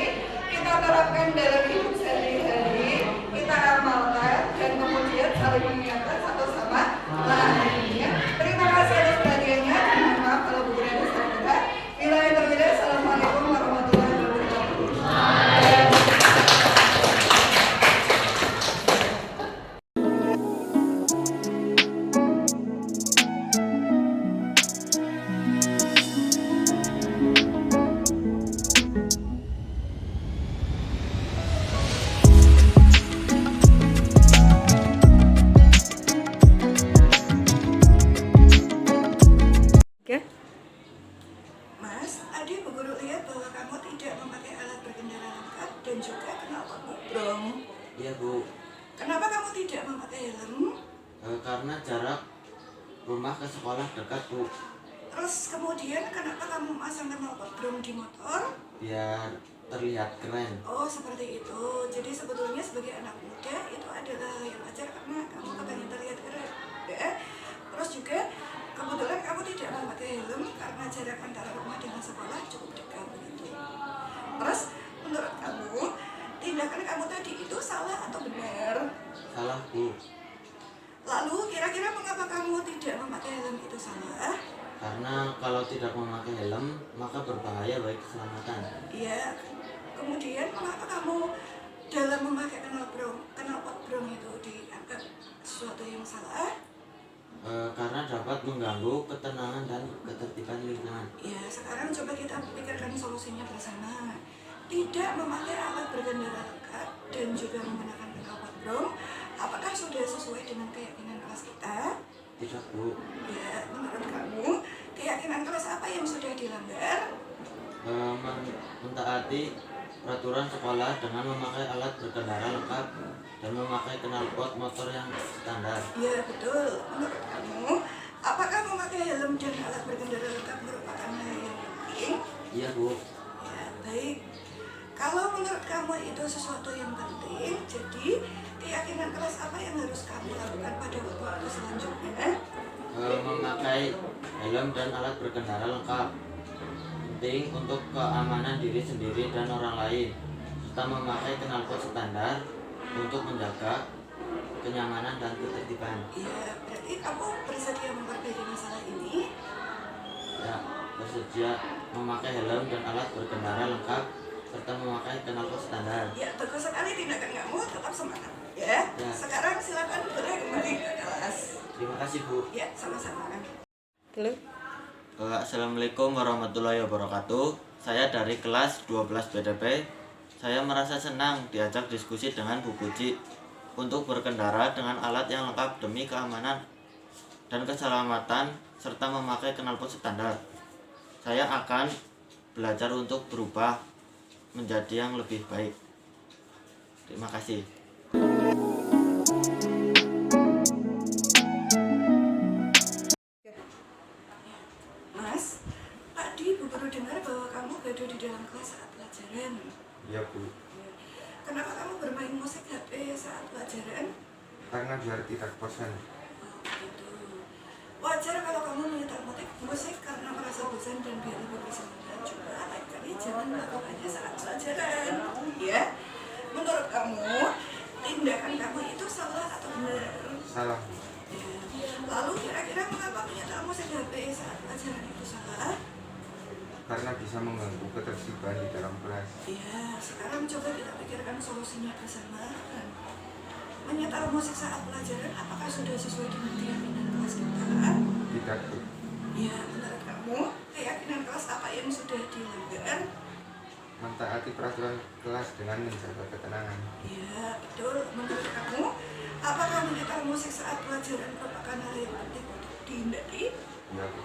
kita terapkan dalam hidup sehari-hari, kita amalkan dan kemudian saling mengingatkan satu sama lain. Terima kasih atas perhatiannya. Mohon maaf kalau begitu ada salah. Bila yang berbeda, assalamualaikum warahmatullahi wabarakatuh. Mas, adik Bu Guru lihat bahwa kamu tidak memakai alat berkendara lengkap dan juga knalpot brong. Iya Bu, Kenapa kamu tidak memakai helm? karena jarak rumah ke sekolah dekat Bu, Terus kemudian kenapa kamu memasang knalpot brong di motor? biar terlihat keren. Oh, seperti itu. Jadi sebetulnya sebagai anak muda itu adalah hal yang wajar karena kamu kepengen terlihat keren. Ya. Terus juga kebetulan kamu tidak memakai helm karena jarak antara rumah dengan sekolah cukup dekat begitu. Terus menurut kamu tindakan kamu tadi itu salah atau benar? Salah Bu, Lalu kira-kira mengapa kamu tidak memakai helm itu salah? karena kalau tidak memakai helm maka berbahaya bagi keselamatan. Iya. Kemudian mengapa kamu dalam memakai knalpot brong itu dianggap sesuatu yang salah? Karena dapat mengganggu ketenangan dan ketertiban lingkungan. Ya, sekarang coba kita pikirkan solusinya bersama. Tidak memakai alat berkendara lengkap dan juga menggunakan knalpot brong, apakah sudah sesuai dengan keyakinan kelas kita? Tidak Bu, Ya, menurut kamu, keyakinan kelas apa yang sudah dilanggar? mentaati peraturan sekolah dengan memakai alat berkendara lengkap dan memakai knalpot motor yang standar. Ya, betul. Menurut kamu, apakah memakai helm dan alat berkendara lengkap merupakan hal yang penting? Iya Bu, Ya, baik. Kalau menurut kamu itu sesuatu yang penting, jadi keyakinan kelas apa yang harus kamu lakukan pada waktu selanjutnya? memakai helm dan alat berkendara lengkap penting untuk keamanan diri sendiri dan orang lain, serta memakai knalpot standar untuk menjaga kenyamanan dan ketertiban. Ya, berarti kamu bersedia memperbaiki masalah ini? Ya, bersedia memakai helm dan alat berkendara lengkap serta memakai knalpot standar. Ya, bagus sekali tindakan kamu, tetap semangat. Ya, Ya. sekarang silakan boleh kembali ke kelas. Terima kasih Bu. Ya, sama-sama. Assalamualaikum warahmatullahi wabarakatuh. Saya dari kelas 12 BDP. Saya merasa senang diajak diskusi dengan Bu Puji untuk berkendara dengan alat yang lengkap demi keamanan dan keselamatan serta memakai knalpot standar. Saya akan belajar untuk berubah menjadi yang lebih baik. Terima kasih. Mas, tadi Bu Guru dengar bahwa kamu gaduh di dalam kelas saat pelajaran. Iya Bu, Kenapa kamu bermain musik HP saat pelajaran? karena biar tidak bosan. Oh, begitu. Wajar kalau kamu menyetel musik karena merasa bosan dan biar lebih bersemangat. Juga lain kali jangan melakukannya saat pelajaran. Ya, menurut kamu tindakan kamu itu salah atau benar? Salah Bu, Ya. Lalu kira-kira mengapa menyetel musik HP saat pelajaran itu salah? karena bisa mengganggu ketertiban di dalam kelas. Ya, sekarang coba kita pikirkan solusinya bersama. Menyetel musik saat pelajaran apakah sudah sesuai dengan keyakinan kelas kita? Tidak Bu, Ya, menurut kamu keyakinan kelas apa yang sudah dilanggar? mentaati peraturan kelas dengan menjaga ketenangan. Ya, betul. Menurut kamu apakah menyetel musik saat pelajaran merupakan hal yang penting untuk dihindari? Iya Bu,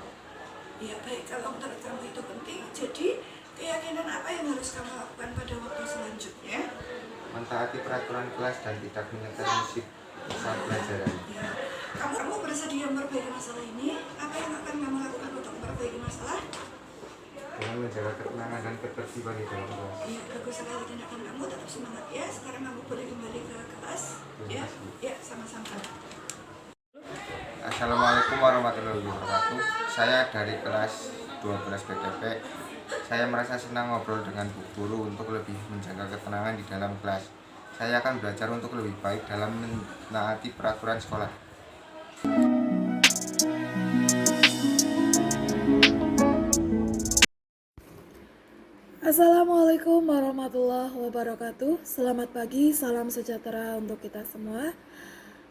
Ya, baik. Kalau menurut kamu itu penting, jadi keyakinan apa yang harus kamu lakukan pada waktu selanjutnya? mentaati peraturan kelas dan tidak menyetel musik saat pelajaran. Ya, kamu bersedia memperbaiki masalah ini? Apa yang akan kamu lakukan untuk memperbaiki masalah? dengan menjaga ketenangan dan ketertiban di dalam kelas. Iya, bagus sekali tindakan kamu, tetap semangat ya. Sekarang kamu boleh kembali ke kelas. Ya, ya, sama-sama. Assalamualaikum warahmatullahi wabarakatuh. Saya dari kelas 12 BTP. Saya merasa senang ngobrol dengan Bu Guru untuk lebih menjaga ketenangan di dalam kelas. Saya akan belajar untuk lebih baik dalam menaati peraturan sekolah. Assalamualaikum warahmatullahi wabarakatuh. Selamat pagi, salam sejahtera untuk kita semua.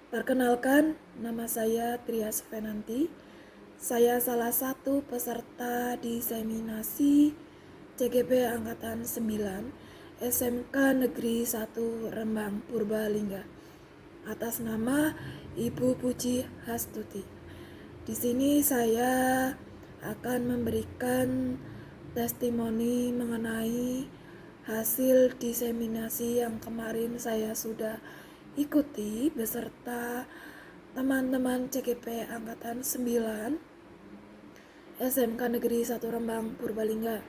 Perkenalkan, nama saya Trias Venanti. Saya salah satu peserta diseminasi CGP Angkatan 9 SMK Negeri 1 Rembang Purbalingga atas nama Ibu Puji Hastuti. Di sini saya akan memberikan testimoni mengenai hasil diseminasi yang kemarin saya sudah ikuti beserta teman-teman CGP Angkatan 9 SMK Negeri 1 Rembang Purbalingga.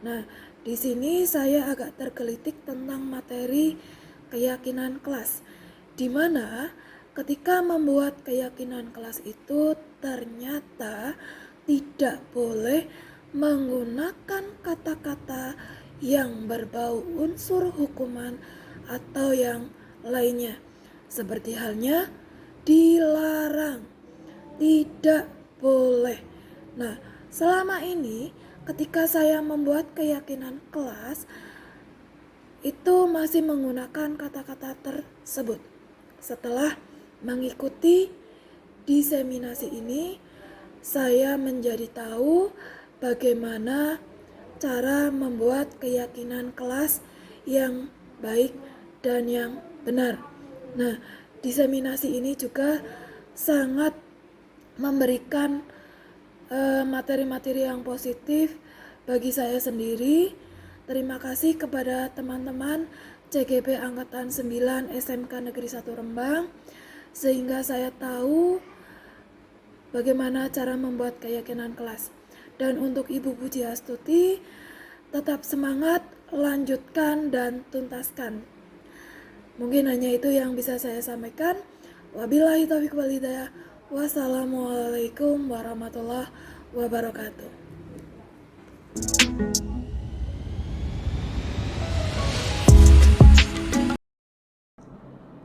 Nah, di sini saya agak tergelitik tentang materi keyakinan kelas, di mana ketika membuat keyakinan kelas itu ternyata tidak boleh menggunakan kata-kata yang berbau unsur hukuman atau yang lainnya. Seperti halnya dilarang, tidak boleh. Nah, selama ini ketika saya membuat keyakinan kelas itu masih menggunakan kata-kata tersebut. Setelah mengikuti diseminasi ini, saya menjadi tahu bagaimana cara membuat keyakinan kelas yang baik dan yang benar. Nah, diseminasi ini juga sangat memberikan materi-materi yang positif bagi saya sendiri. Terima kasih kepada teman-teman CGP Angkatan 9 SMK Negeri 1 Rembang, sehingga saya tahu bagaimana cara membuat keyakinan kelas. Dan untuk Ibu Puji Hastuti, tetap semangat, lanjutkan dan tuntaskan. Mungkin hanya itu yang bisa saya sampaikan. Wabillahi taufiq wal hidayah. Wassalamualaikum warahmatullahi wabarakatuh.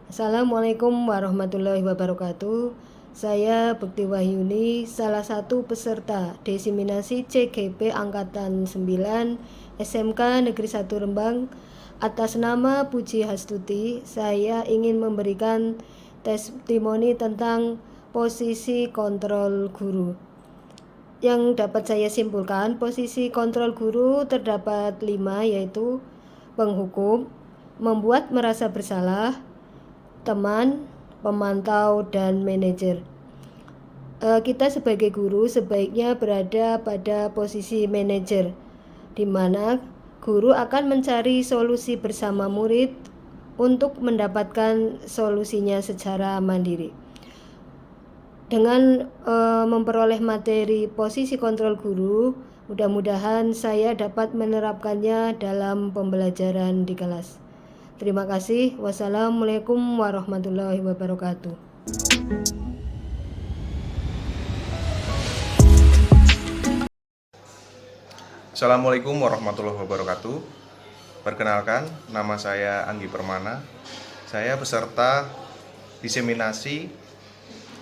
Assalamualaikum warahmatullahi wabarakatuh. Saya Bekti Wahyuni, salah satu peserta diseminasi CGP Angkatan 9 SMK Negeri 1 Rembang. Atas nama Puji Hastuti, saya ingin memberikan testimoni tentang posisi kontrol guru. Yang dapat saya simpulkan, posisi kontrol guru terdapat 5, yaitu penghukum, membuat merasa bersalah, teman, pemantau, dan manajer. Kita sebagai guru sebaiknya berada pada posisi manajer, di mana guru akan mencari solusi bersama murid untuk mendapatkan solusinya secara mandiri. Dengan memperoleh materi posisi kontrol guru, mudah-mudahan saya dapat menerapkannya dalam pembelajaran di kelas. Terima kasih. Wassalamualaikum warahmatullahi wabarakatuh. Assalamualaikum warahmatullahi wabarakatuh. Perkenalkan, nama saya Anggi Permana. Saya peserta diseminasi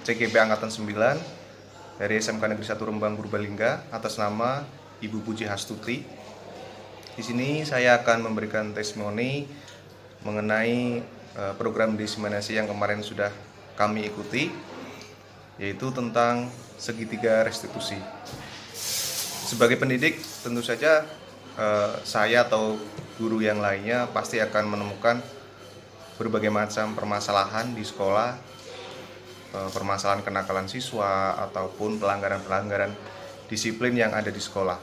CGP Angkatan 9 dari SMK Negeri 1 Rembang Purbalingga atas nama Ibu Puji Hastuti. Di sini saya akan memberikan testimoni mengenai program diseminasi yang kemarin sudah kami ikuti, yaitu tentang segitiga restitusi. Sebagai pendidik, tentu saja saya atau guru yang lainnya pasti akan menemukan berbagai macam permasalahan di sekolah, permasalahan kenakalan siswa ataupun pelanggaran-pelanggaran disiplin yang ada di sekolah.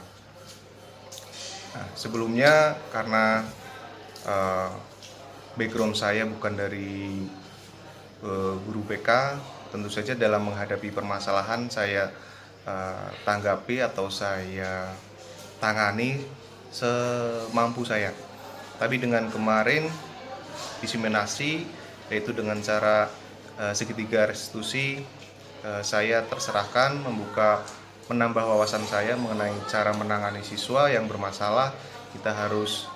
Nah, sebelumnya karena background saya bukan dari guru BK, tentu saja dalam menghadapi permasalahan saya tanggapi atau saya tangani semampu saya. Tapi dengan kemarin diseminasi, yaitu dengan cara segitiga restitusi, saya terserahkan menambah wawasan saya mengenai cara menangani siswa yang bermasalah. Kita harus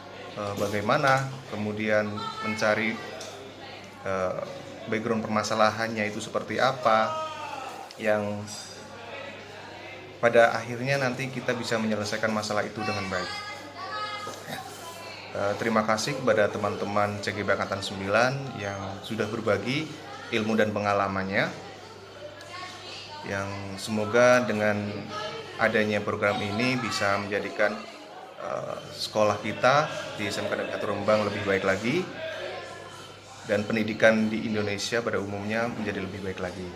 bagaimana, kemudian mencari background permasalahannya itu seperti apa, yang pada akhirnya nanti kita bisa menyelesaikan masalah itu dengan baik. Terima kasih kepada teman-teman CGP Angkatan 9 yang sudah berbagi ilmu dan pengalamannya, yang semoga dengan adanya program ini bisa menjadikan sekolah kita di SMK Negeri 1 Rembang lebih baik lagi, dan pendidikan di Indonesia pada umumnya menjadi lebih baik lagi.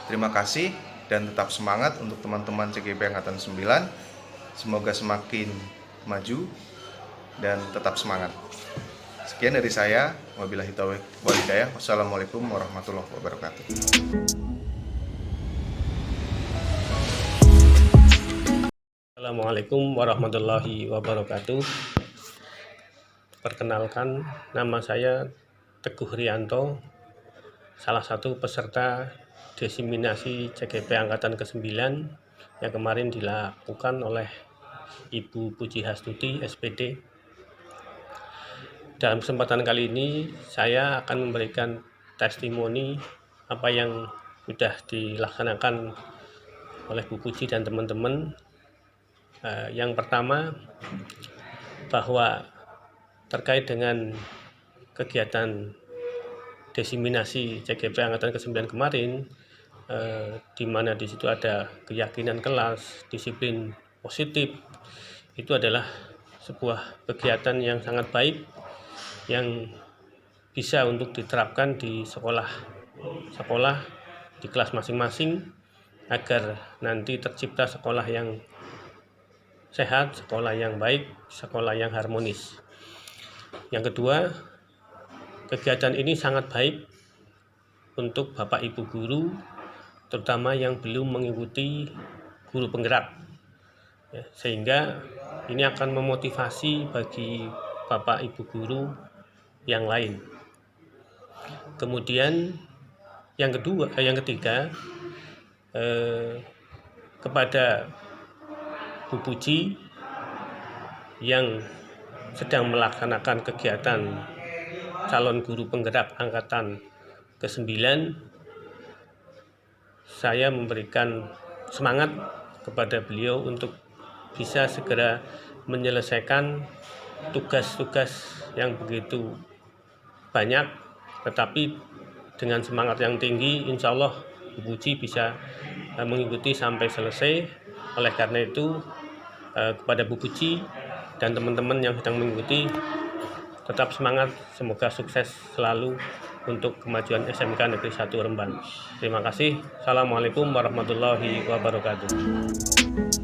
Terima kasih dan tetap semangat untuk teman-teman CGP Angkatan 9. Semoga semakin maju dan tetap semangat. Sekian dari saya. Wabillahi taufiq wal hidayah. Wassalamualaikum warahmatullahi wabarakatuh. Assalamualaikum warahmatullahi wabarakatuh. Perkenalkan, nama saya Teguh Rianto, salah satu peserta diseminasi CGP Angkatan ke-9 yang kemarin dilakukan oleh Ibu Puji Hastuti, SPD. Dalam kesempatan kali ini, saya akan memberikan testimoni apa yang sudah dilaksanakan oleh Bu Puji dan teman-teman. Yang pertama, bahwa terkait dengan kegiatan diseminasi CGP Angkatan ke-9 kemarin, di mana di situ ada keyakinan kelas, disiplin positif, itu adalah sebuah kegiatan yang sangat baik yang bisa untuk diterapkan di sekolah di kelas masing-masing, agar nanti tercipta sekolah yang sehat, sekolah yang baik, sekolah yang harmonis. Yang kedua, kegiatan ini sangat baik untuk Bapak Ibu guru, terutama yang belum mengikuti guru penggerak, ya, sehingga ini akan memotivasi bagi Bapak Ibu guru yang lain. Kemudian yang ketiga, kepada Bu Puji yang sedang melaksanakan kegiatan calon guru penggerak angkatan ke-9, saya memberikan semangat kepada beliau untuk bisa segera menyelesaikan tugas-tugas yang begitu banyak, tetapi dengan semangat yang tinggi, insya Allah Bu Puji bisa mengikuti sampai selesai. Oleh karena itu, kepada Bu Puji dan teman-teman yang sedang mengikuti, tetap semangat, semoga sukses selalu untuk kemajuan SMK Negeri 1 Rembang. Terima kasih. Assalamualaikum warahmatullahi wabarakatuh.